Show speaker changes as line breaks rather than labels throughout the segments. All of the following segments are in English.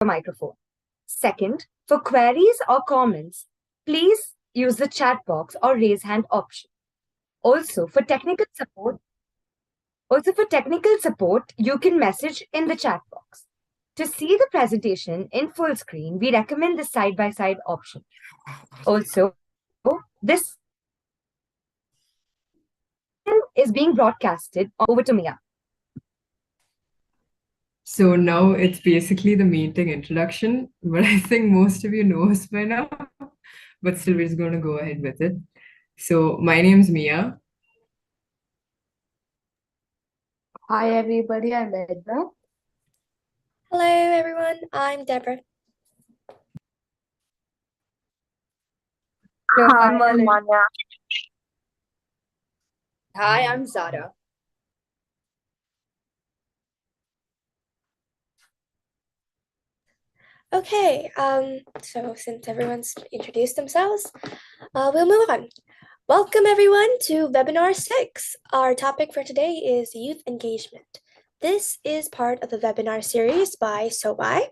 microphone. Second, for queries or comments, please use the chat box or raise hand option. Also, for technical support, you can message in the chat box. To see the presentation in full screen, we recommend the side-by-side option. Also, this is being broadcasted over to Mia.
So now it's basically the meeting introduction, but I think most of you know us by now, but still we're just going to go ahead with it. So my name's Mia.
Hi everybody, I'm Edna.
Hello everyone, I'm Deborah.
Hello,
Hi,
I'm
I'm
Marlon.
Manya.
Hi, I'm Zara.
Okay, so since everyone's introduced themselves, we'll move on. Welcome everyone to webinar 6. Our topic for today is youth engagement. This is part of the webinar series by SOWAI.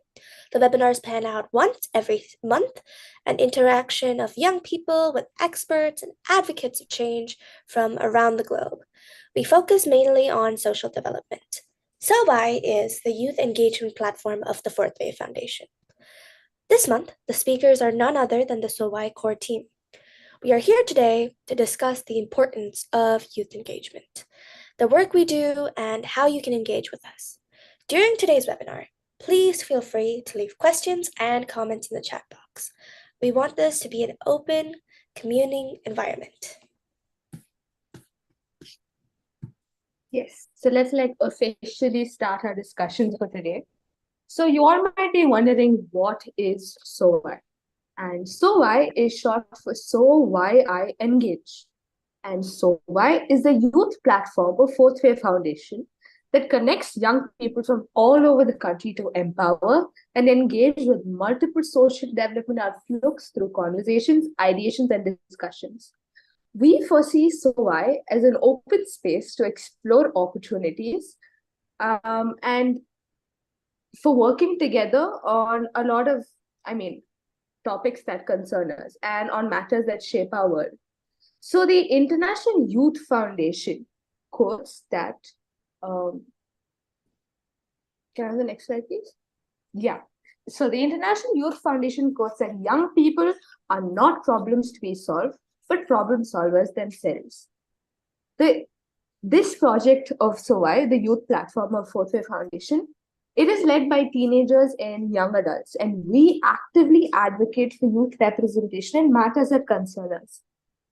The webinars pan out once every month, an interaction of young people with experts and advocates of change from around the globe. We focus mainly on social development. SOWAI is the youth engagement platform of the Fourth Wave Foundation. This month, the speakers are none other than the SOWAI core team. We are here today to discuss the importance of youth engagement, the work we do, and how you can engage with us. During today's webinar, please feel free to leave questions and comments in the chat box. We want this to be an open, communing environment.
Yes, so let's officially start our discussions for today. So you all might be wondering, what is SOWAI? And SOWAI is short for So Why I Engage. And SOWAI is the youth platform of Fourth Wave Foundation that connects young people from all over the country to empower and engage with multiple social development outlook through conversations, ideations, and discussions. We foresee SOWAI as an open space to explore opportunities and for working together on a lot of, topics that concern us and on matters that shape our world. So the International Youth Foundation quotes that, can I have the next slide, please? Yeah. So the International Youth Foundation quotes that young people are not problems to be solved, but problem solvers themselves. This project of SOWAI, the youth platform of Fourth Wave Foundation, it is led by teenagers and young adults, and we actively advocate for youth representation in matters that concern us.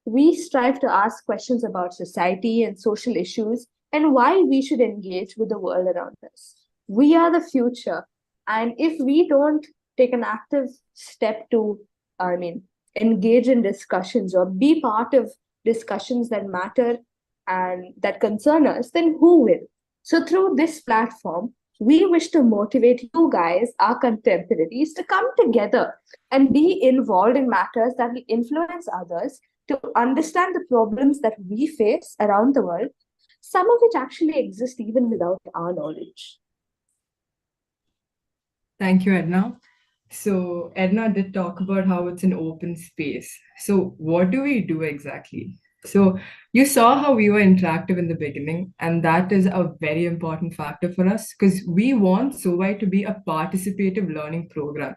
We strive to ask questions about society and social issues and why we should engage with the world around us. We are the future, and if we don't take an active step to, engage in discussions or be part of discussions that matter and that concern us, then who will? So through this platform, we wish to motivate you guys, our contemporaries, to come together and be involved in matters that will influence others, to understand the problems that we face around the world, some of which actually exist even without our knowledge.
Thank you, Edna. So Edna did talk about how it's an open space. So what do we do exactly? So you saw how we were interactive in the beginning, and that is a very important factor for us because we want SOWAI to be a participative learning program,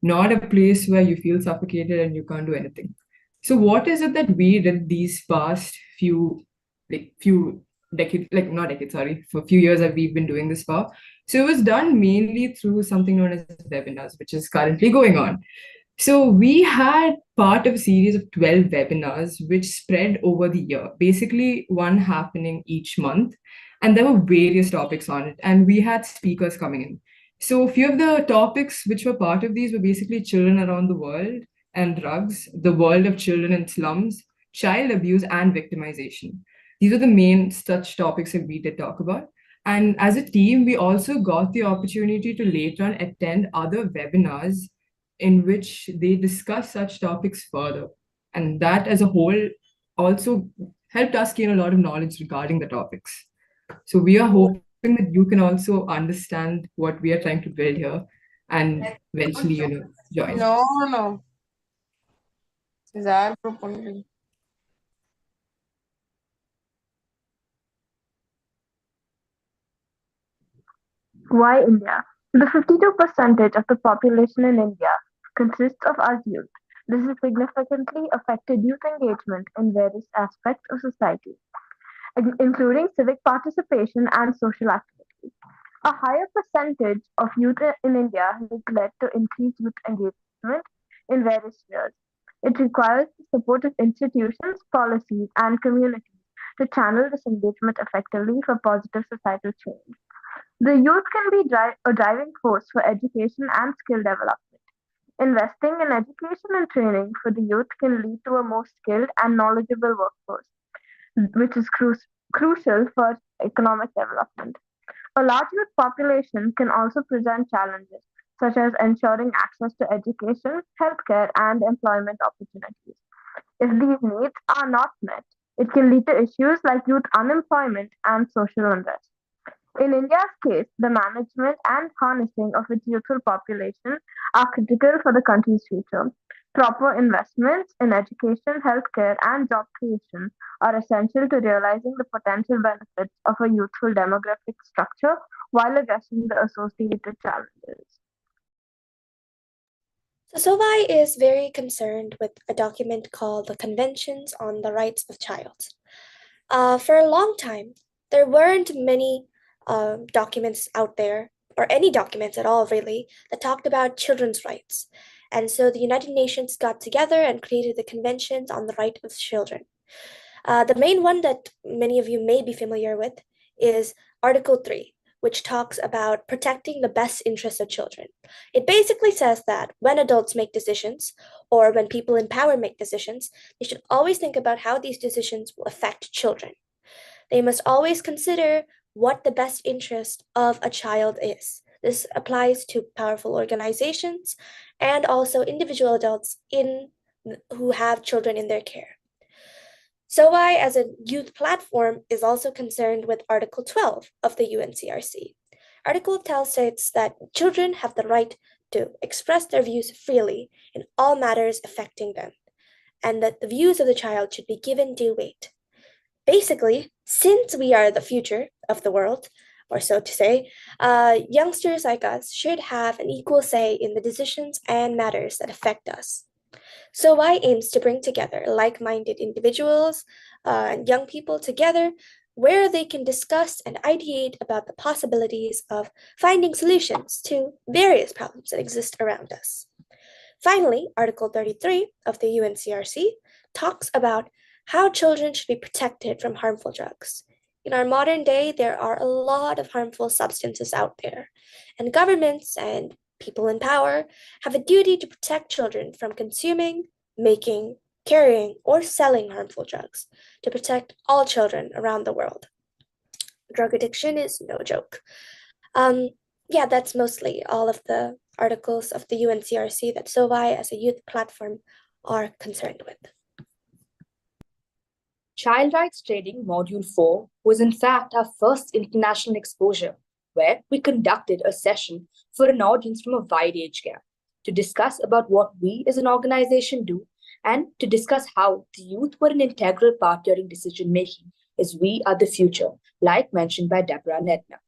not a place where you feel suffocated and you can't do anything. So what is it that we did these past few decades, not decades, sorry, for a few years that we've been doing this for? So it was done mainly through something known as webinars, which is currently going on. So we had part of a series of 12 webinars, which spread over the year, basically one happening each month. And there were various topics on it, and we had speakers coming in. So a few of the topics which were part of these were basically children around the world and drugs, the world of children in slums, child abuse, and victimization. These are the main such topics that we did talk about. And as a team, we also got the opportunity to later on attend other webinars in which they discuss such topics further. And that as a whole also helped us gain a lot of knowledge regarding the topics. So we are hoping that you can also understand what we are trying to build here. and eventually, join.
No. Cesar propone.
Why India? The 52% of the population in India consists of our youth. This has significantly affected youth engagement in various aspects of society, including civic participation and social activities. A higher percentage of youth in India has led to increased youth engagement in various spheres. It requires the support of institutions, policies, and communities to channel this engagement effectively for positive societal change. The youth can be a driving force for education and skill development. Investing in education and training for the youth can lead to a more skilled and knowledgeable workforce, which is crucial for economic development. A large youth population can also present challenges, such as ensuring access to education, healthcare, and employment opportunities. If these needs are not met, it can lead to issues like youth unemployment and social unrest. In India's case, the management and harnessing of its youthful population are critical for the country's future. Proper investments in education, healthcare, and job creation are essential to realizing the potential benefits of a youthful demographic structure while addressing the associated challenges.
So Sovai is very concerned with a document called the Conventions on the Rights of Child. For a long time, there weren't many documents out there, or any documents at all really, that talked about children's rights. And so the United Nations got together and created the Conventions on the Right of Children. The main one that many of you may be familiar with is Article 3, which talks about protecting the best interests of children. It basically says that when adults make decisions, or when people in power make decisions, they should always think about how these decisions will affect children. They must always consider what the best interest of a child is. This applies to powerful organizations and also individual adults who have children in their care. SOAI, as a youth platform, is also concerned with Article 12 of the UNCRC. Article 12 states that children have the right to express their views freely in all matters affecting them, and that the views of the child should be given due weight. Basically, since we are the future of the world, or so to say, youngsters like us should have an equal say in the decisions and matters that affect us. SOAI aims to bring together like-minded individuals and young people together where they can discuss and ideate about the possibilities of finding solutions to various problems that exist around us. Finally, Article 33 of the UNCRC talks about how children should be protected from harmful drugs. In our modern day, there are a lot of harmful substances out there, and governments and people in power have a duty to protect children from consuming, making, carrying, or selling harmful drugs, to protect all children around the world. Drug addiction is no joke. Yeah, that's mostly all of the articles of the UNCRC that SOAI as a youth platform are concerned with.
Child Rights Trading Module 4 was in fact our first international exposure, where we conducted a session for an audience from a wide age gap to discuss about what we as an organization do and to discuss how the youth were an integral part during decision making, as we are the future, like mentioned by Deborah and Edna.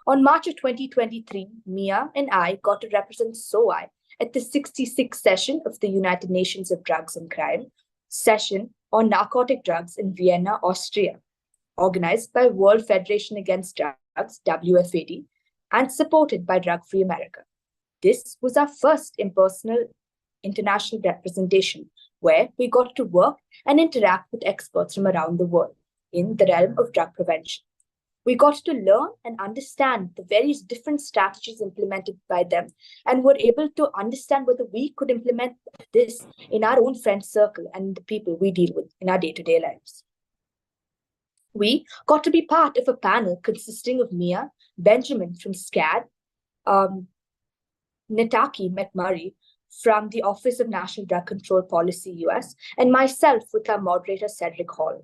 On March of 2023, Mia and I got to represent SOAI at the 66th session of the United Nations of Drugs and Crime session on narcotic drugs in Vienna, Austria, organized by World Federation Against Drugs, WFAD, and supported by Drug Free America. This was our first impersonal international representation, where we got to work and interact with experts from around the world in the realm of drug prevention. We got to learn and understand the various different strategies implemented by them and were able to understand whether we could implement this in our own friend circle and the people we deal with in our day-to-day lives. We got to be part of a panel consisting of Mia, Benjamin from SCAD, Netaki McMurray from the Office of National Drug Control Policy US, and myself with our moderator Cedric Hall,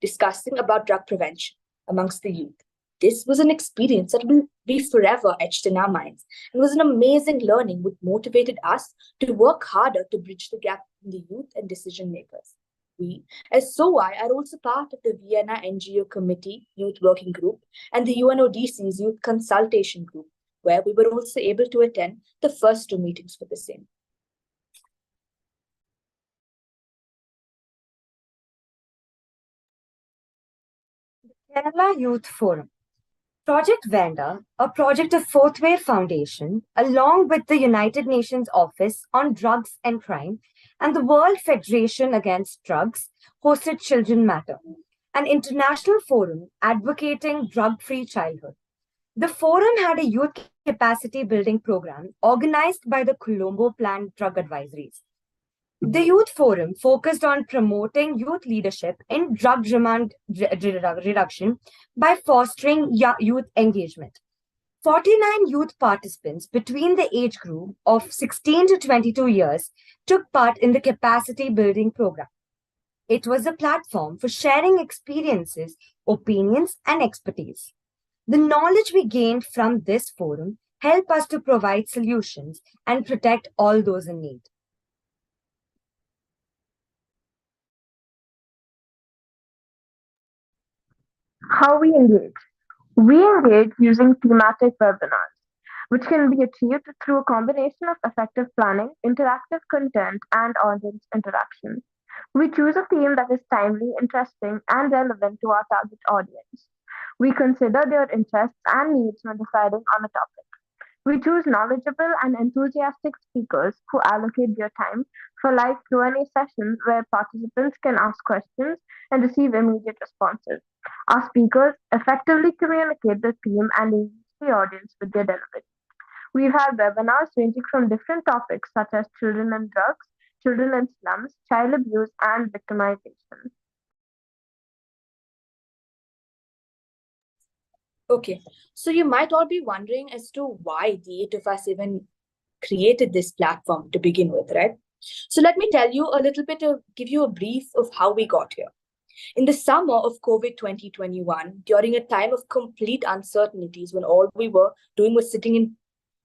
discussing about drug prevention amongst the youth. This was an experience that will be forever etched in our minds and was an amazing learning which motivated us to work harder to bridge the gap in the youth and decision makers. We, as SOI, are also part of the Vienna NGO Committee Youth Working Group and the UNODC's Youth Consultation Group, where we were also able to attend the first two meetings for the same.
Kerala Youth Forum. Project Vanda, a project of Fourth Wave Foundation, along with the United Nations Office on Drugs and Crime and the World Federation Against Drugs, hosted Children Matter, an international forum advocating drug-free childhood. The forum had a youth capacity building program organized by the Colombo Planned Drug Advisories. The Youth Forum focused on promoting youth leadership in drug demand reduction by fostering youth engagement. 49 youth participants between the age group of 16 to 22 years took part in the capacity building program. It was a platform for sharing experiences, opinions, and expertise. The knowledge we gained from this forum helped us to provide solutions and protect all those in need.
How we engage. We engage using thematic webinars, which can be achieved through a combination of effective planning, interactive content, and audience interaction. We choose a theme that is timely, interesting, and relevant to our target audience. We consider their interests and needs when deciding on a topic. We choose knowledgeable and enthusiastic speakers who allocate their time for live Q&A sessions where participants can ask questions and receive immediate responses. Our speakers effectively communicate the theme and engage the audience with their delivery. We've had webinars ranging from different topics such as children and drugs, children in slums, child abuse, and victimization.
Okay, so you might all be wondering as to why the eight of us even created this platform to begin with, right? So let me tell you a little bit give you a brief of how we got here. In the summer of COVID 2021, during a time of complete uncertainties when all we were doing was sitting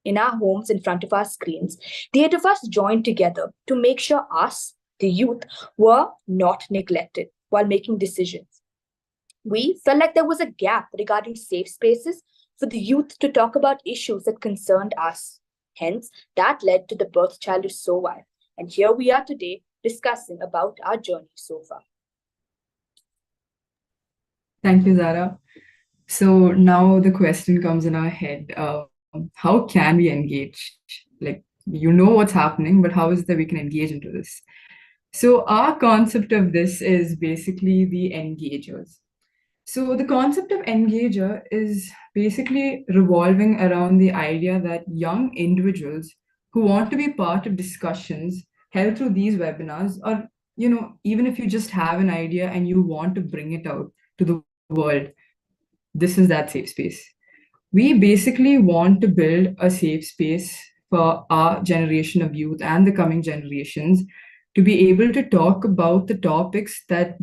in our homes in front of our screens, the eight of us joined together to make sure us, the youth, were not neglected while making decisions. We felt like there was a gap regarding safe spaces for the youth to talk about issues that concerned us. Hence, that led to the birth child of SOI. And here we are today discussing about our journey so far.
Thank you, Zara. So now the question comes in our head, how can we engage? Like, you know what's happening, but how is it that we can engage into this? So our concept of this is basically the engagers. So the concept of engager is basically revolving around the idea that young individuals who want to be part of discussions held through these webinars, or even if you just have an idea and you want to bring it out to the world, this is that safe space. We basically want to build a safe space for our generation of youth and the coming generations to be able to talk about the topics that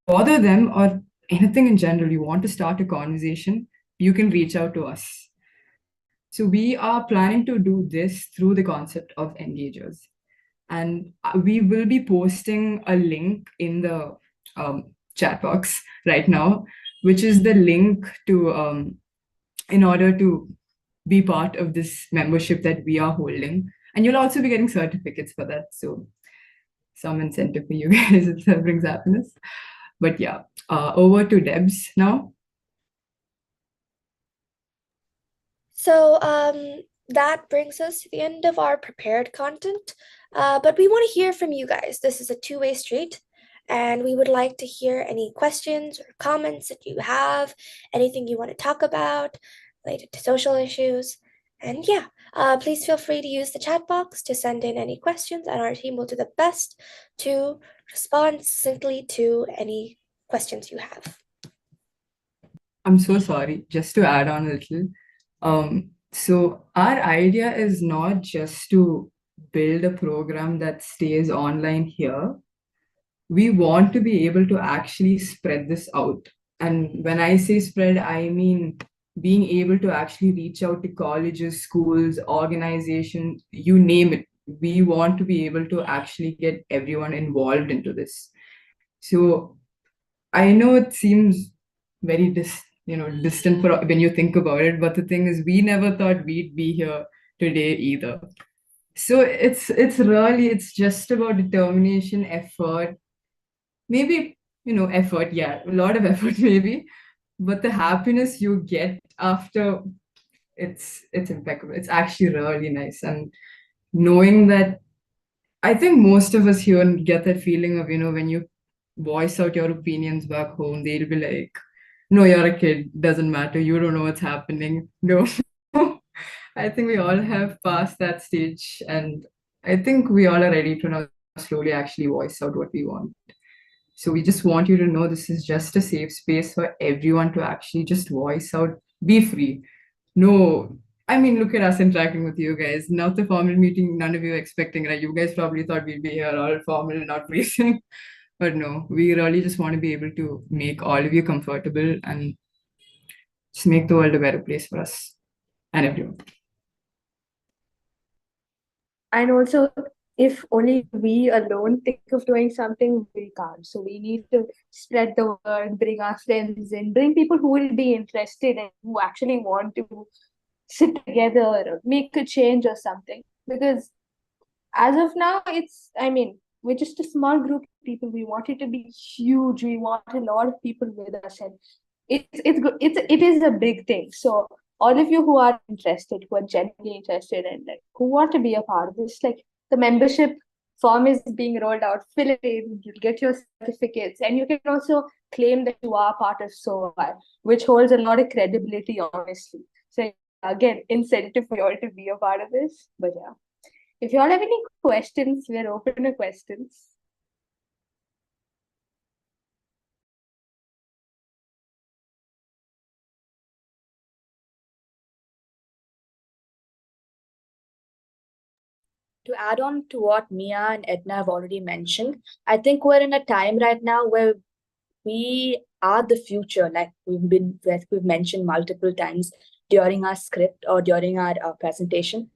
bother them or anything in general. You want to start a conversation, you can reach out to us. So we are planning to do this through the concept of engagers. And we will be posting a link in the chat box right now, which is the link to in order to be part of this membership that we are holding. And you'll also be getting certificates for that. So some incentive for you guys, it brings happiness. But yeah, over to Debs now.
So that brings us to the end of our prepared content. But we want to hear from you guys. This is a two-way street, and we would like to hear any questions or comments that you have, anything you want to talk about related to social issues. And yeah, please feel free to use the chat box to send in any questions, and our team will do the best to respond succinctly to any questions you have.
I'm so sorry, just to add on a little. So our idea is not just to build a program that stays online here. We want to be able to actually spread this out And when I say spread, I mean being able to actually reach out to colleges, schools, organizations, you name it. We want to be able to actually get everyone involved into this. So I know it seems very distant for when you think about it, but the thing is, we never thought we'd be here today either. So it's just about determination, effort, maybe effort, yeah, a lot of effort maybe, but the happiness you get after, it's impeccable. It's actually really nice. And knowing that, I think most of us here get that feeling of, when you voice out your opinions back home, they'll be like, no, you're a kid, doesn't matter, you don't know what's happening. No. I think we all have passed that stage, and I think we all are ready to now slowly actually voice out what we want. So we just want you to know this is just a safe space for everyone to actually just voice out, be free. No, I mean, look at us interacting with you guys. Not the formal meeting, none of you expecting, right? You guys probably thought we'd be here all formal and not briefing. But no, we really just want to be able to make all of you comfortable and just make the world a better place for us and everyone.
And also, if only we alone think of doing something, we can't. So we need to spread the word, bring our friends in, bring people who will be interested and who actually want to sit together or make a change or something. Because as of now, we're just a small group of people. We want it to be huge. We want a lot of people with us, and it's good. It is a big thing. So all of you who are interested, who are genuinely interested, and like who want to be a part of this, like the membership form is being rolled out. Fill it in. You'll get your certificates, and you can also claim that you are part of SOVI, which holds a lot of credibility, honestly. So again, incentive for you all to be a part of this. But yeah. If you all have any questions, we're open to questions.
To add on to what Mia and Edna have already mentioned, I think we're in a time right now where we are the future, like we've mentioned multiple times during our script or during our presentation.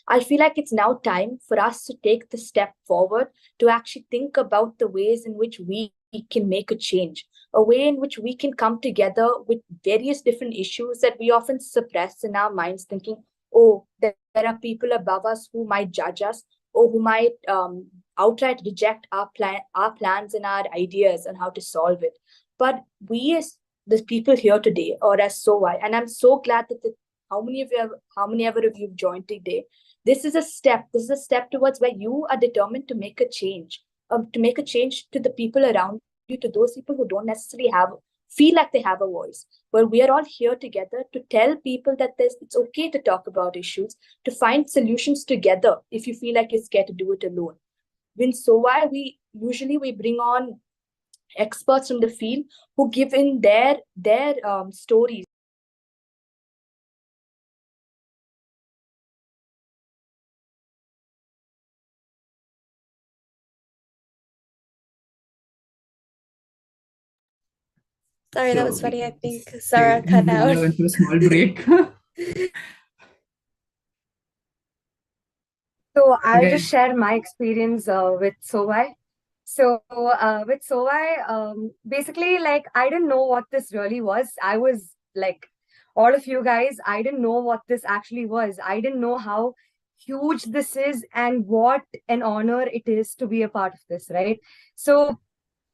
I feel like it's now time for us to take the step forward to actually think about the ways in which we can make a change, a way in which we can come together with various different issues that we often suppress in our minds, thinking, oh, there are people above us who might judge us or who might outright reject our plans and our ideas on how to solve it. But we as the people here today, or as SOVI, and I'm so glad that how many ever of you have joined today. This is a step. This is a step towards where you are determined to make a change, to the people around you, to those people who don't necessarily feel like they have a voice. Well, we are all here together to tell people that it's okay to talk about issues, to find solutions together if you feel like you're scared to do it alone. In SOVI, we bring on experts from the field who give in their stories.
Sorry, that
So
was
we
funny. I
can
think
just
Sarah cut
move
out.
now into a small break.
So I'll
Okay.
just share my experience with SOVI. So with SOVI, basically, like I didn't know what this really was. I was like all of you guys, I didn't know what this actually was. I didn't know how huge this is and what an honor it is to be a part of this, right? So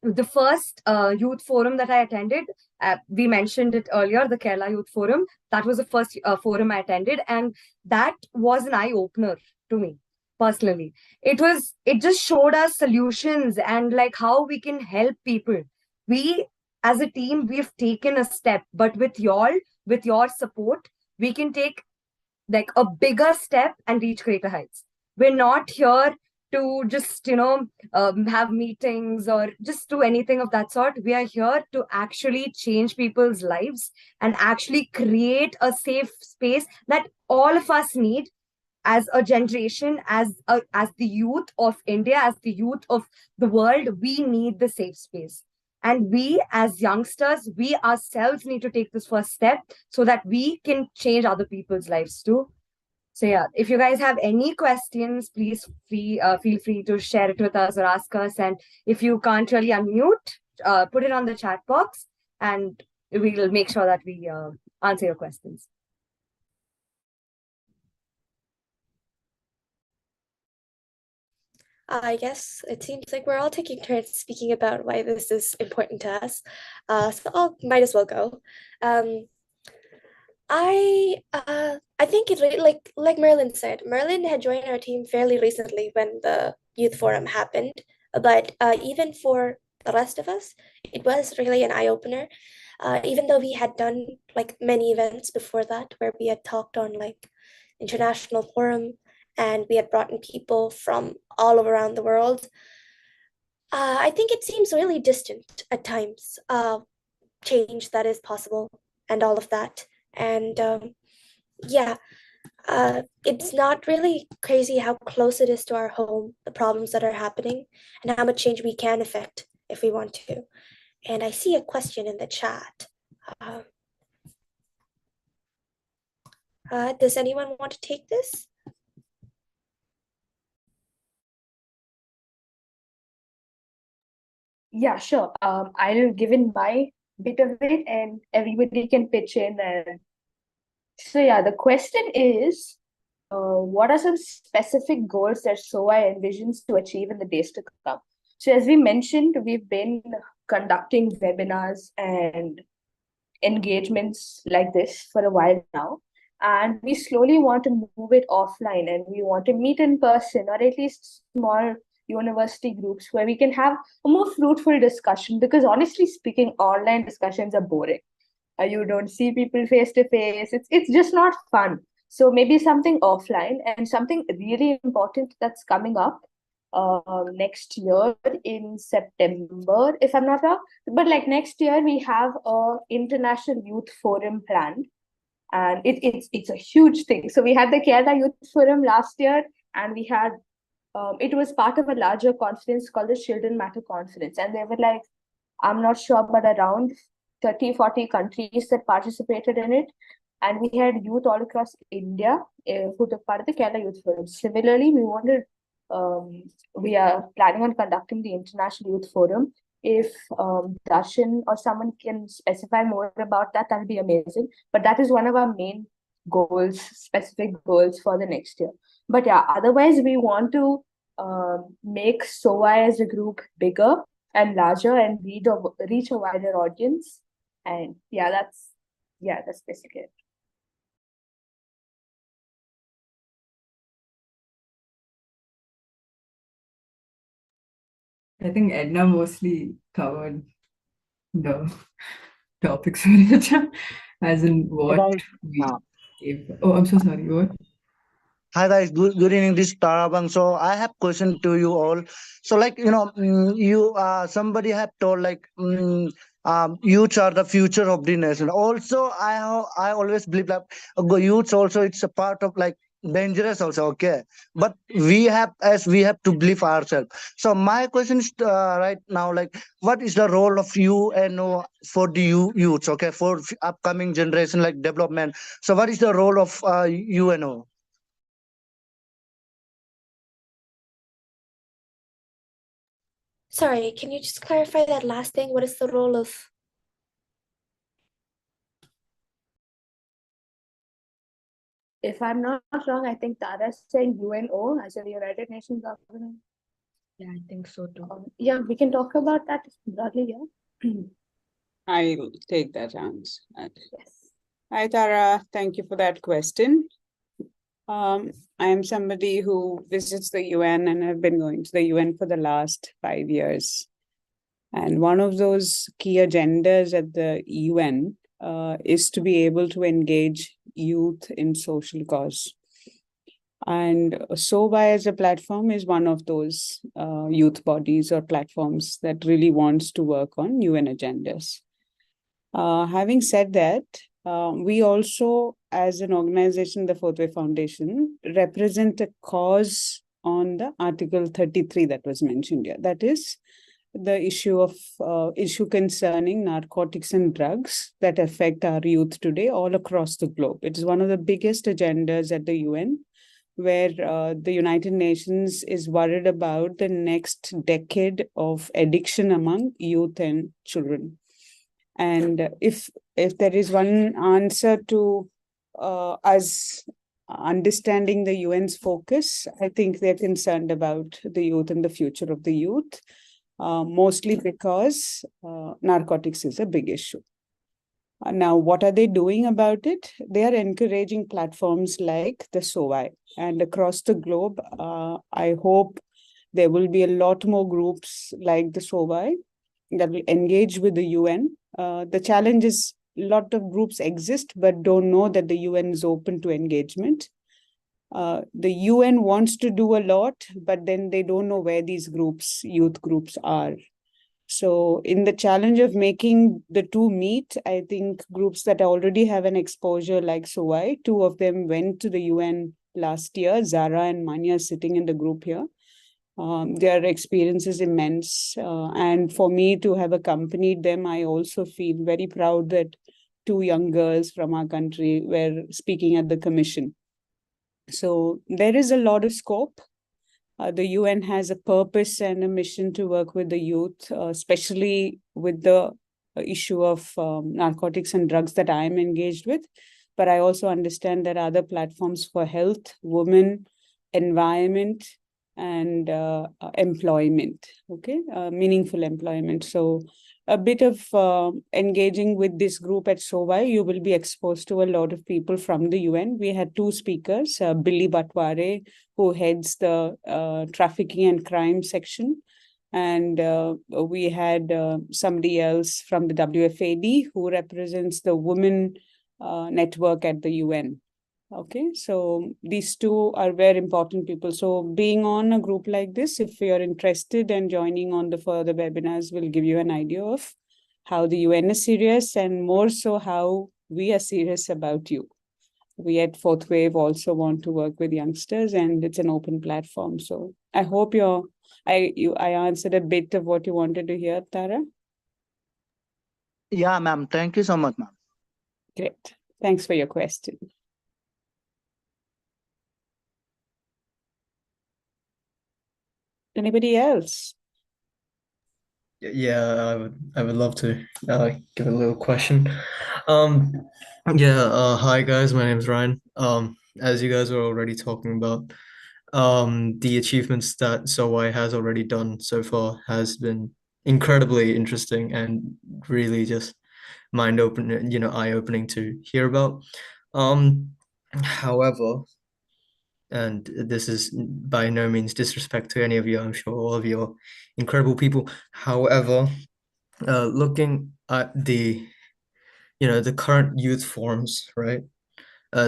the first youth forum that I attended, we mentioned it earlier, the Kerala Youth Forum. That was the first forum I attended, and that was an eye opener to me personally. It just showed us solutions and like how we can help people. We as a team, we've taken a step, but with your support, we can take like a bigger step and reach greater heights. We're not here to just have meetings or just do anything of that sort. We are here to actually change people's lives and actually create a safe space that all of us need as a generation, as the youth of India, as the youth of the world. We need the safe space. And we as youngsters, we ourselves need to take this first step so that we can change other people's lives too. So yeah, if you guys have any questions, please feel free to share it with us or ask us. And if you can't really unmute, put it on the chat box and we'll make sure that we answer your questions.
I guess it seems like we're all taking turns speaking about why this is important to us. So I might as well go. I think it like Merlin said, Merlin had joined our team fairly recently when the youth forum happened. But even for the rest of us, it was really an eye-opener. Even though we had done like many events before that where we had talked on like international forum and we had brought in people from all around the world. I think it seems really distant at times, change that is possible and all of that. And yeah, it's not really crazy how close it is to our home, the problems that are happening, and how much change we can affect if we want to. And I see a question in the chat. Does anyone want to take this?
Yeah, sure. I'll give in my bit of it and everybody can pitch in. And so, yeah, the question is, what are some specific goals that SOI envisions to achieve in the days to come? So, as we mentioned, we've been conducting webinars and engagements like this for a while now. And we slowly want to move it offline and we want to meet in person or at least small university groups where we can have a more fruitful discussion, because honestly speaking, online discussions are boring. You don't see people face to face. It's just not fun. So maybe something offline. And something really important that's coming up next year in September, if I'm not wrong. But like next year, we have a international youth forum planned, and it's a huge thing. So we had the Kerala Youth Forum last year, and we had it was part of a larger conference called the Children Matter Conference, and there were like, I'm not sure, but around 30-40 countries that participated in it. And we had youth all across India who took part of the Kerala Youth Forum. Similarly, we are planning on conducting the International Youth Forum. If Darshan or someone can specify more about that, that would be amazing. But that is one of our main goals, specific goals for the next year. But yeah, otherwise we want to make SOI as a group bigger and larger and reach a wider audience. And yeah, that's basically it.
I think Edna mostly covered the topics for it, as in what we gave. Oh, I'm so sorry. What?
Hi guys, good evening. This is Tarabang. So I have question to you all. So like you somebody have told like youths are the future of the nation. Also, I always believe that youths also it's a part of like dangerous also. Okay, but we have to believe ourselves. So my question is right now like what is the role of UNO for the youths? Okay, for upcoming generation like development. So what is the role of UNO?
Sorry, can you just clarify that last thing? What is the role of?
If I'm not wrong, I think Tara's saying UNO as a United Nations government.
Yeah, I think so too.
Yeah, we can talk about that broadly, yeah.
I'll take that chance.
Yes.
Hi, Tara. Thank you for that question. I am somebody who visits the UN and have been going to the UN for the last 5 years. And one of those key agendas at the UN is to be able to engage youth in social cause. And SOBI as a platform is one of those youth bodies or platforms that really wants to work on UN agendas. Having said that, we also, as an organization, the Fourth Way Foundation, represent a cause on the Article 33 that was mentioned here. That is the issue concerning narcotics and drugs that affect our youth today all across the globe. It is one of the biggest agendas at the UN, where the United Nations is worried about the next decade of addiction among youth and children. And if there is one answer to us understanding the UN's focus, I think they're concerned about the youth and the future of the youth, mostly because narcotics is a big issue. Now, what are they doing about it? They are encouraging platforms like the SOVI. And across the globe, I hope there will be a lot more groups like the SOVI that will engage with the UN. The challenge is a lot of groups exist, but don't know that the UN is open to engagement. The UN wants to do a lot, but then they don't know where these groups, youth groups, are. So in the challenge of making the two meet, I think groups that already have an exposure like SOVI, two of them went to the UN last year, Zara and Manya sitting in the group here. Their experience is immense. And for me to have accompanied them, I also feel very proud that two young girls from our country were speaking at the commission. So there is a lot of scope. The UN has a purpose and a mission to work with the youth, especially with the issue of narcotics and drugs that I am engaged with. But I also understand there are other platforms for health, women, environment, and employment, meaningful employment. So a bit of engaging with this group at SOVI, you will be exposed to a lot of people from the UN. We had two speakers, Billy Batware, who heads the trafficking and crime section. And we had somebody else from the WFAD who represents the women network at the UN. Okay, so these two are very important people. So being on a group like this, if you're interested and joining on the further webinars, will give you an idea of how the UN is serious and more so how we are serious about you. We at Fourth Wave also want to work with youngsters, and it's an open platform. So I hope I answered a bit of what you wanted to hear, Tara.
Yeah, ma'am. Thank you so much, ma'am.
Great. Thanks for your question. Anybody else?
Yeah, I would love to give a little question. Hi guys, my name's Ryan. As you guys are already talking about, the achievements that SOVI has already done so far has been incredibly interesting and really just mind-opening, eye-opening to hear about. However, and this is by no means disrespect to any of you, I'm sure all of you are incredible people. However, looking at the current youth forums, right?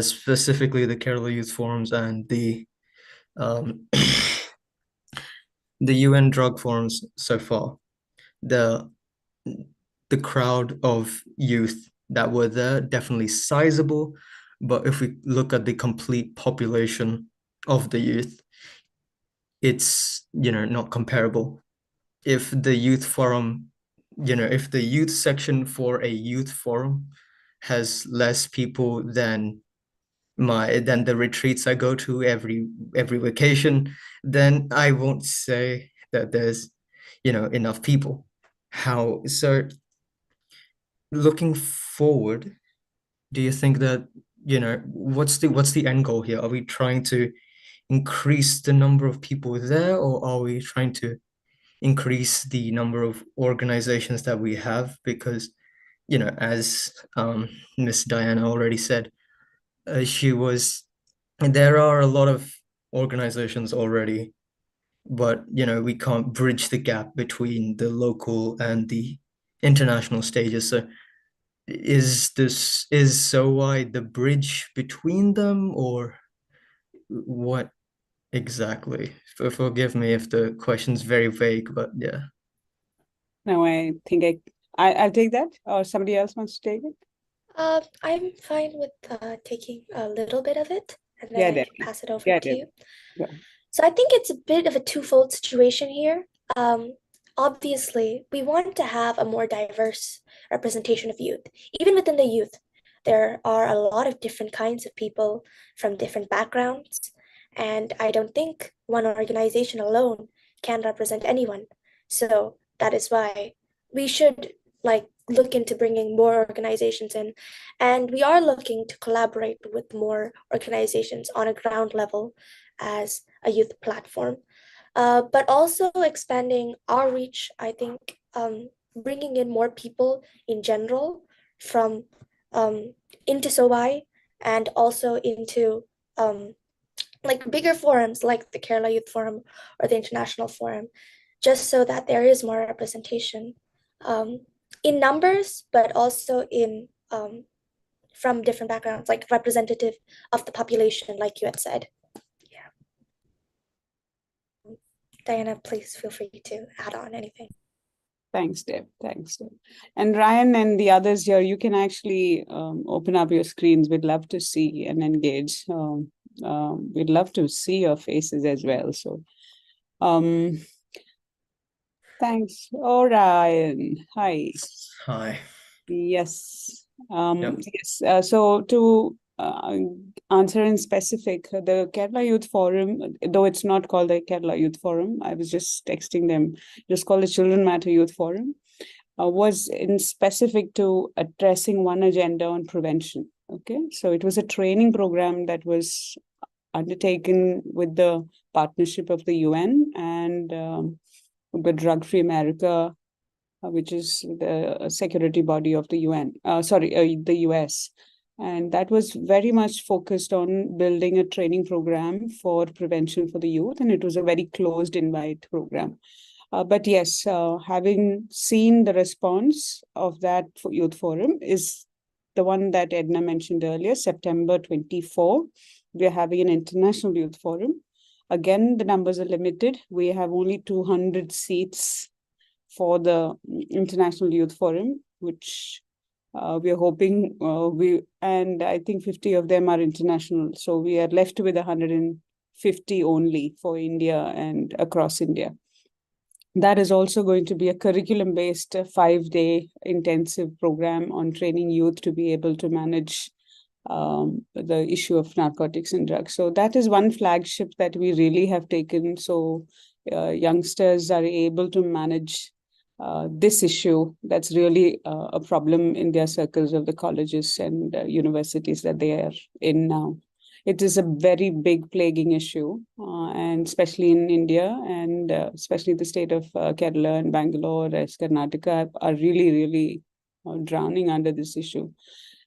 Specifically the Kerala youth forums and the the UN drug forums so far, the crowd of youth that were there, definitely sizable. But if we look at the complete population of the youth, it's, not comparable. If the youth forum, if the youth section for a youth forum has less people than the retreats I go to every vacation, then I won't say that there's, enough people. So looking forward, do you think that, what's the end goal here? Are we trying to increase the number of people there, or are we trying to increase the number of organizations that we have? Because, as Miss Diana already said, there are a lot of organizations already, but, we can't bridge the gap between the local and the international stages. So is SOVI the bridge between them, or what exactly? Forgive me if the question's very vague, but yeah.
No, I think I'll take that, or somebody else wants to take it.
I'm fine with taking a little bit of it, and then I can pass it over to you.
Yeah.
So I think it's a bit of a twofold situation here. obviously, we want to have a more diverse representation of youth. Even within the youth, there are a lot of different kinds of people from different backgrounds, and I don't think one organization alone can represent anyone. So that is why we should look into bringing more organizations in, and we are looking to collaborate with more organizations on a ground level as a youth platform. But also expanding our reach, I think, bringing in more people in general from into SOAI and also into bigger forums like the Kerala Youth Forum or the International Forum, just so that there is more representation in numbers, but also in from different backgrounds, like representative of the population, like you had said. Yeah. Diana, please feel free to add on anything.
Thanks, Deb. Thanks, Deb. And Ryan and the others here, you can actually open up your screens. We'd love to see and engage. We'd love to see your faces as well. So, thanks. Oh, Ryan. Hi.
Hi.
Yes.
Yep.
Yes. So to answer in specific, the Kerala Youth Forum, though it's not called the Kerala Youth Forum, I was just texting them, just called the Children Matter Youth Forum, was in specific to addressing one agenda on prevention. Okay, so it was a training program that was undertaken with the partnership of the UN and the Drug Free America, which is the security body of the UN, the US. And that was very much focused on building a training program for prevention for the youth. And it was a very closed invite program. But yes, having seen the response of that youth forum is the one that Edna mentioned earlier, September 24. We're having an international youth forum. Again, the numbers are limited. We have only 200 seats for the International Youth Forum, which we are hoping and I think 50 of them are international. So we are left with 150 only for India and across India. That is also going to be a curriculum-based 5-day intensive program on training youth to be able to manage the issue of narcotics and drugs. So that is one flagship that we really have taken. So youngsters are able to manage this issue that's really a problem in their circles of the colleges and universities that they are in now. It is a very big plaguing issue, and especially in India and especially the state of Kerala and Bangalore as Karnataka are really, really drowning under this issue.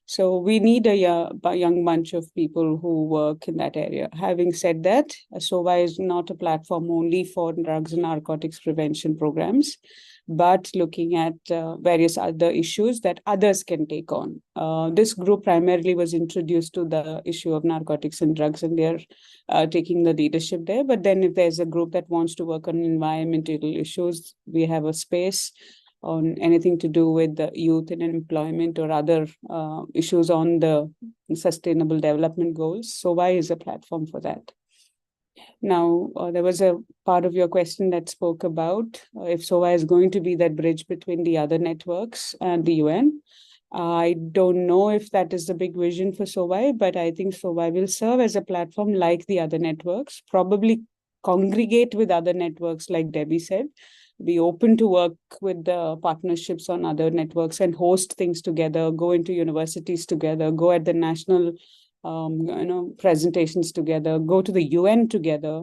So we need a young bunch of people who work in that area. Having said that, SOAI is not a platform only for drugs and narcotics prevention programs, but looking at various other issues that others can take on. This group primarily was introduced to the issue of narcotics and drugs, and they're taking the leadership there. But then if there's a group that wants to work on environmental issues, we have a space on anything to do with the youth and employment or other issues on the sustainable development goals. SOAI is a platform for that. Now, there was a part of your question that spoke about if SOAI is going to be that bridge between the other networks and the UN. I don't know if that is the big vision for SOAI, but I think SOAI will serve as a platform like the other networks, probably congregate with other networks like Debbie said, be open to work with the partnerships on other networks and host things together, go into universities together, go at the national presentations together, go to the UN together.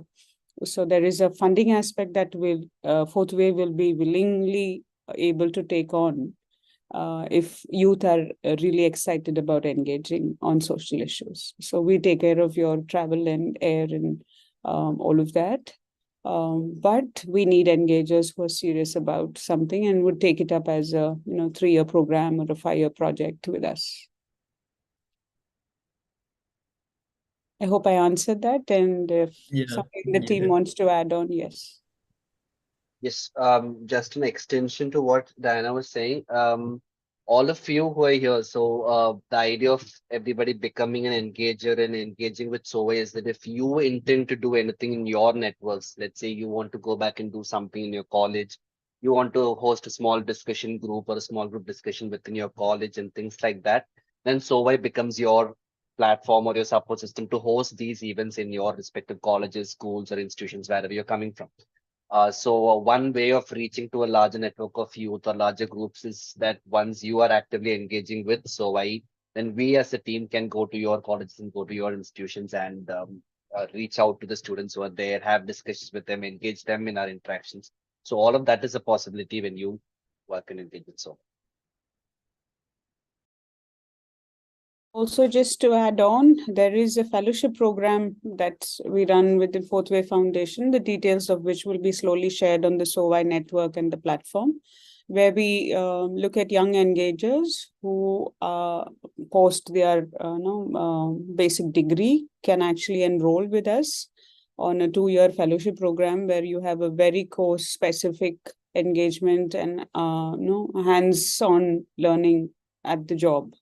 So there is a funding aspect that will Fourth Way will be willingly able to take on if youth are really excited about engaging on social issues. So we take care of your travel and air and all of that. But we need engagers who are serious about something and would take it up as a 3-year program or a 5-year project with us. I hope I answered that, and if somebody in the team wants to add on, yes.
Yes, just an extension to what Diana was saying. All of you who are here, so the idea of everybody becoming an engager and engaging with SOAI is that if you intend to do anything in your networks, let's say you want to go back and do something in your college, you want to host a small discussion group or a small group discussion within your college and things like that, then SOVI becomes your platform or your support system to host these events in your respective colleges, schools, or institutions, wherever you're coming from. So one way of reaching to a larger network of youth or larger groups is that once you are actively engaging with SOVI, then we as a team can go to your colleges and go to your institutions and reach out to the students who are there, have discussions with them, engage them in our interactions. So all of that is a possibility when you work and engage with SOVI.
Also, just to add on, there is a fellowship program that we run with the Fourth Way Foundation, the details of which will be slowly shared on the SOVI network and the platform, where we look at young engagers who post their basic degree can actually enroll with us on a 2-year fellowship program where you have a very course specific engagement and hands-on learning at the job.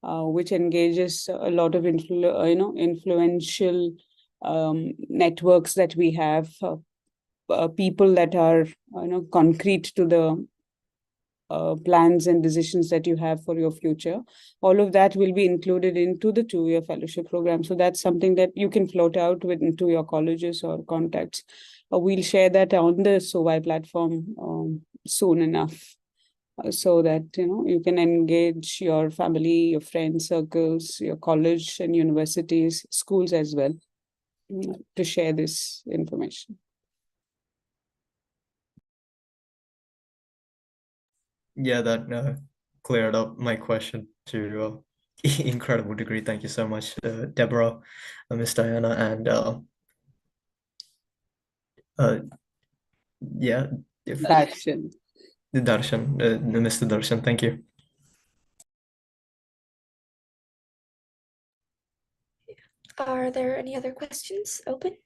Which engages a lot of influential networks that we have, people that are concrete to the plans and decisions that you have for your future. All of that will be included into the 2-year fellowship program. So that's something that you can float out with into your colleges or contacts. We'll share that on the SOVI platform soon enough. So that you can engage your family, your friend circles, your college and universities, schools as well, to share this information.
Yeah, that cleared up my question to incredible degree. Thank you so much, Deborah, Miss Diana, and yeah,
Darshan.
Mr. Darshan, thank you.
Are there any other questions open?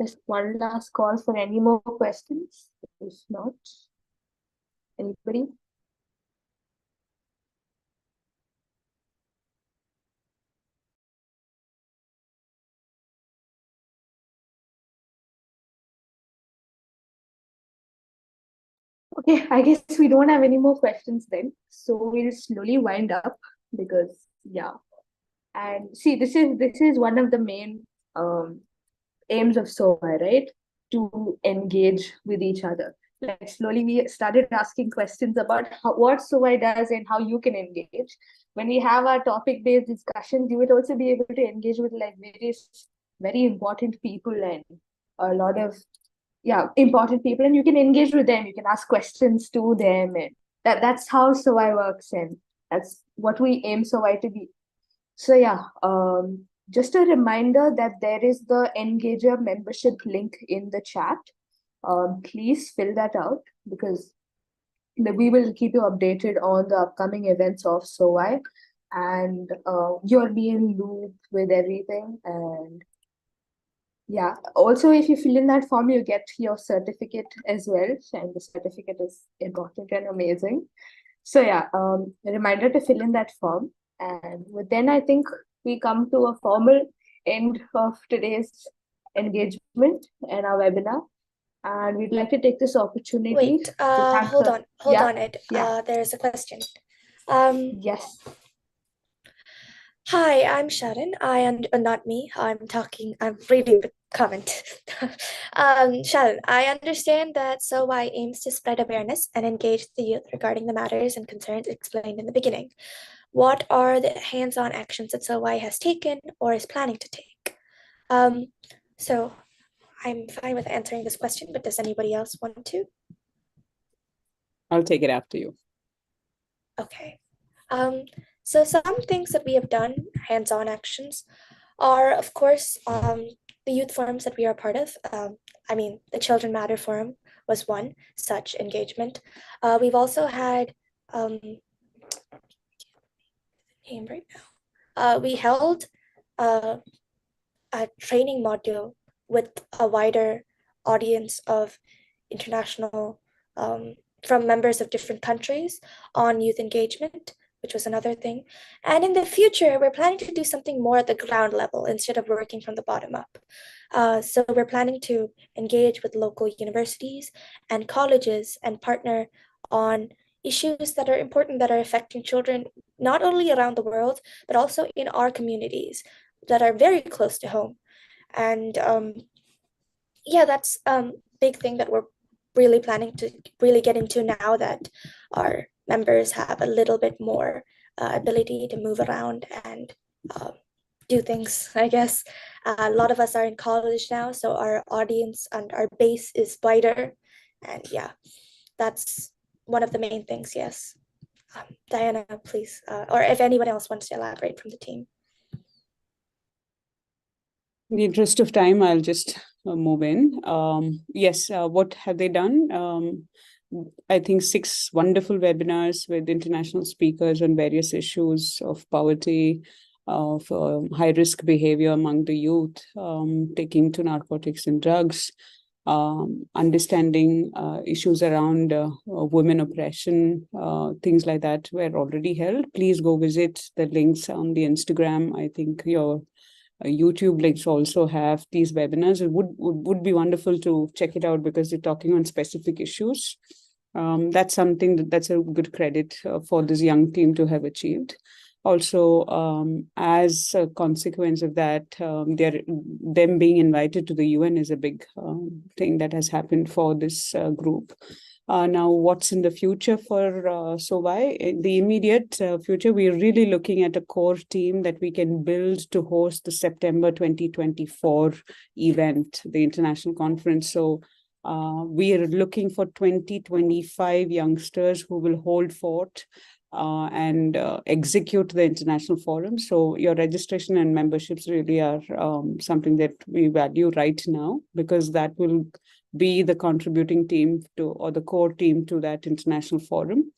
Just one last call for any more questions. If not, anybody? Okay, I guess we don't have any more questions then. So we'll slowly wind up because yeah. And see, this is one of the main aims of SOVI, right? To engage with each other. Like slowly we started asking questions about what SOVI does and how you can engage. When we have our topic-based discussions, you would also be able to engage with like various very important people and a lot of important people, and you can engage with them. You can ask questions to them, and that's how SOVI works, and that's what we aim SOVI to be. So yeah, just a reminder that there is the Engager membership link in the chat. Please fill that out because we will keep you updated on the upcoming events of SOVI, and you'll be in loop with everything. And yeah, also if you fill in that form, you get your certificate as well, and the certificate is important and amazing. So yeah, a reminder to fill in that form. And then I think we come to a formal end of today's engagement and our webinar. And we'd like to take this opportunity.
Wait,
to
hold on, Ed.
Yeah.
There's a question.
Yes.
Hi, I'm Sharon. Not me. I'm reading the comment. Sharon, I understand that SOVI aims to spread awareness and engage the youth regarding the matters and concerns explained in the beginning. What are the hands-on actions that SOVI has taken or is planning to take? So I'm fine with answering this question, but does anybody else want to?
I'll take it after you.
Okay. So some things that we have done, hands-on actions, are of course the youth forums that we are part of. The Children Matter Forum was one such engagement. We've also had name right now. We held a training module with a wider audience of international from members of different countries on youth engagement, which was another thing. And in the future, we're planning to do something more at the ground level instead of working from the bottom up. So we're planning to engage with local universities and colleges and partner on issues that are important, that are affecting children, not only around the world, but also in our communities that are very close to home. And yeah, that's big thing that we're really planning to really get into now that our members have a little bit more ability to move around and do things, I guess. A lot of us are in college now, so our audience and our base is wider. And yeah, that's one of the main things, yes. Diana, please, or if anyone else wants to elaborate from the team.
In the interest of time, I'll just move in. Yes, what have they done? I think 6 wonderful webinars with international speakers on various issues of poverty, of high-risk behavior among the youth, taking to narcotics and drugs, understanding issues around women oppression, things like that were already held. Please go visit the links on the Instagram. I think your YouTube links also have these webinars. It would be wonderful to check it out because they're talking on specific issues. That's something that's a good credit for this young team to have achieved. Also, as a consequence of that, them being invited to the UN is a big thing that has happened for this group. Now, what's in the future for SOVI? In the immediate future, we're really looking at a core team that we can build to host the September 2024 event, the international conference. So we are looking for 20-25 youngsters who will hold fort and execute the international forum. So your registration and memberships really are something that we value right now, because that will be the contributing team to, or the core team to, that international forum.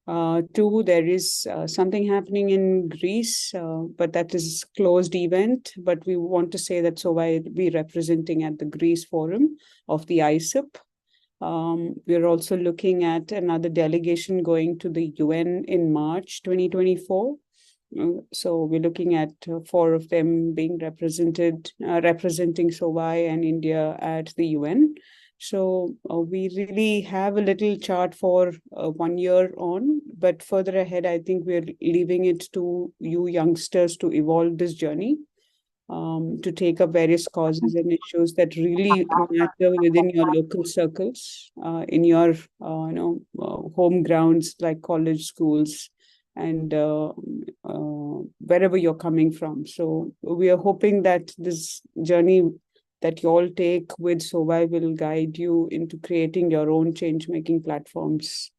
2, there is something happening in Greece, but that is closed event. But we want to say that SOVI will be representing at the Greece forum of the ISIP. We're also looking at another delegation going to the UN in March 2024. So we're looking at 4 of them being represented, representing SOVI and India at the UN. So we really have a little chart for 1 year on, but further ahead, I think we're leaving it to you youngsters to evolve this journey, to take up various causes and issues that really matter within your local circles, in your home grounds like college, schools, and wherever you're coming from. So we are hoping that this journey that you all take with SOVI will guide you into creating your own change-making platforms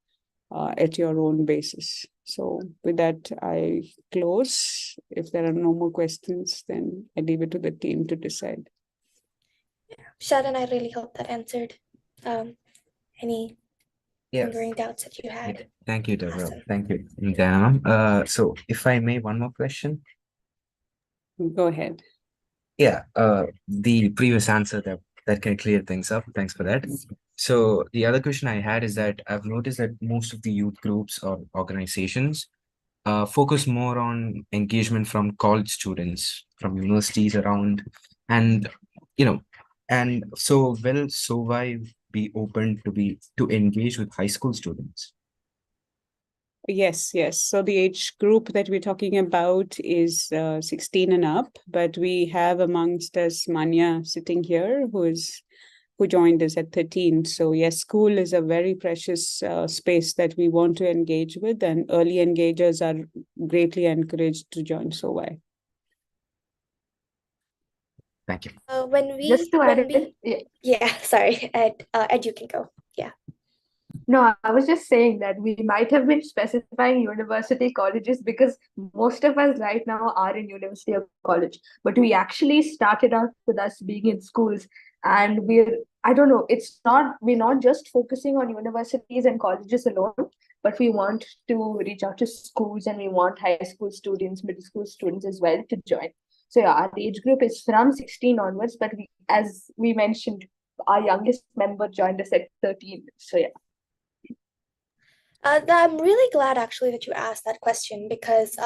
at your own basis. So with that, I close. If there are no more questions, then I leave it to the team to decide.
Sheldon, I really hope that answered any lingering doubts that you had.
Yeah. Thank you, Deborah.
Awesome.
Thank you, Diana. So if I may, one more question.
Go ahead.
Yeah, the previous answer that can clear things up. Thanks for that. So the other question I had is that I've noticed that most of the youth groups or organizations focus more on engagement from college students, from universities around, and and so will SOVI be open to engage with high school students?
Yes. So the age group that we're talking about is 16 and up, but we have amongst us Manya sitting here who joined us at 13. So yes, school is a very precious space that we want to engage with, and early engagers are greatly encouraged to join SOVI.
Thank you.
Sorry, Ed, you can go. Yeah.
No, I was just saying that we might have been specifying university colleges because most of us right now are in university or college, but we actually started out with us being in schools, and we're not just focusing on universities and colleges alone, but we want to reach out to schools, and we want high school students, middle school students as well to join. So yeah, our age group is from 16 onwards, but as we mentioned, our youngest member joined us at 13. So yeah.
I'm really glad actually that you asked that question because,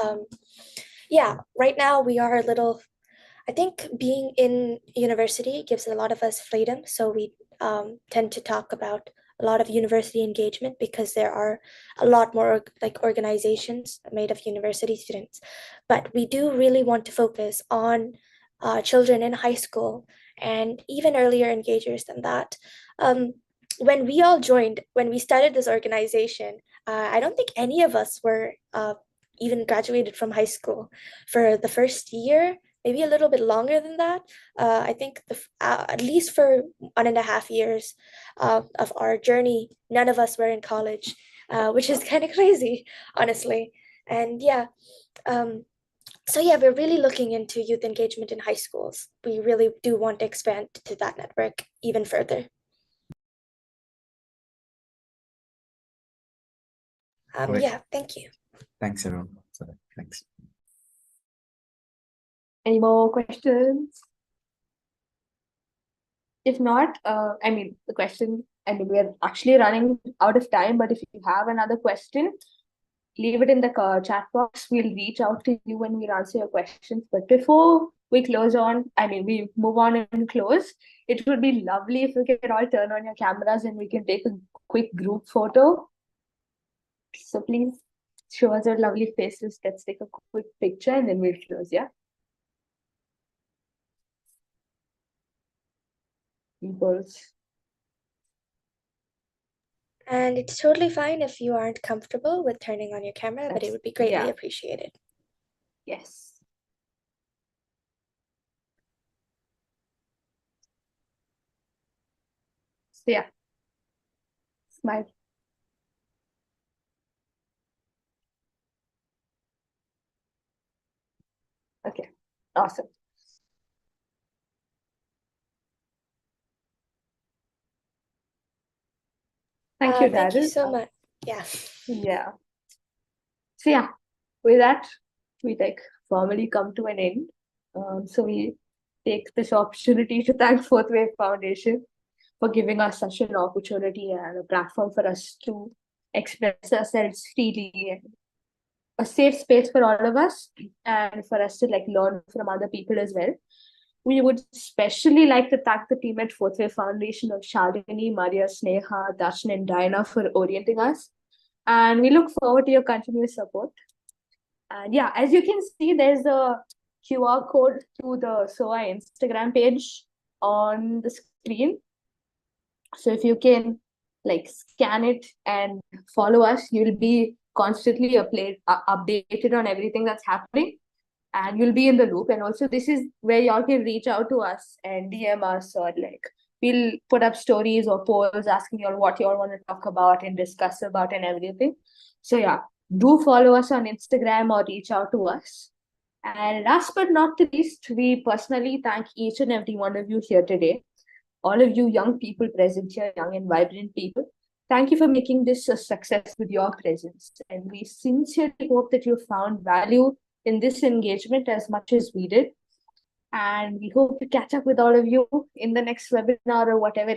yeah, right now we are a little, I think being in university gives a lot of us freedom. So we tend to talk about a lot of university engagement because there are a lot more like organizations made of university students. But we do really want to focus on children in high school and even earlier engagers than that. When we all joined, when we started this organization, I don't think any of us were even graduated from high school. For the first year, maybe a little bit longer than that. I think at least for 1.5 years of our journey, none of us were in college, which is kind of crazy, honestly. And yeah, so yeah, we're really looking into youth engagement in high schools. We really do want to expand to that network even further.
Great.
Yeah, thank you.
Thanks, everyone. For that. Thanks.
Any more questions? If not, I mean, the question, I mean, we're actually running out of time, but if you have another question, leave it in the chat box. We'll reach out to you when we answer your questions. But before we close on, I mean, we move on and close, it would be lovely if we could all turn on your cameras and we can take a quick group photo. So please show us your lovely faces. Let's take a quick picture and then we'll close, yeah? Peoples.
And it's totally fine if you aren't comfortable with turning on your camera, but it would be greatly
yeah.
appreciated.
Yes. So yeah. Smile. Okay. Awesome. Thank you,
Thank you
Daryl.
so much. Yeah.
Yeah. So yeah, with that, we formally come to an end. So we take this opportunity to thank Fourth Wave Foundation for giving us such an opportunity and a platform for us to express ourselves freely and a safe space for all of us and for us to learn from other people as well. We would especially like to thank the team at Fourth Wave Foundation of Shalini, Maria, Sneha, Darshan, and Diana for orienting us. And we look forward to your continuous support. And yeah, as you can see, there's a QR code to the SOA Instagram page on the screen. So if you can scan it and follow us, you'll be constantly updated on everything that's happening and you'll be in the loop. And also this is where y'all can reach out to us and DM us, or we'll put up stories or polls asking y'all what y'all want to talk about and discuss about and everything. So yeah, do follow us on Instagram or reach out to us. And last but not least, we personally thank each and every one of you here today. All of you young people present here, young and vibrant people, thank you for making this a success with your presence. And we sincerely hope that you found value in this engagement as much as we did. And we hope to catch up with all of you in the next webinar or whatever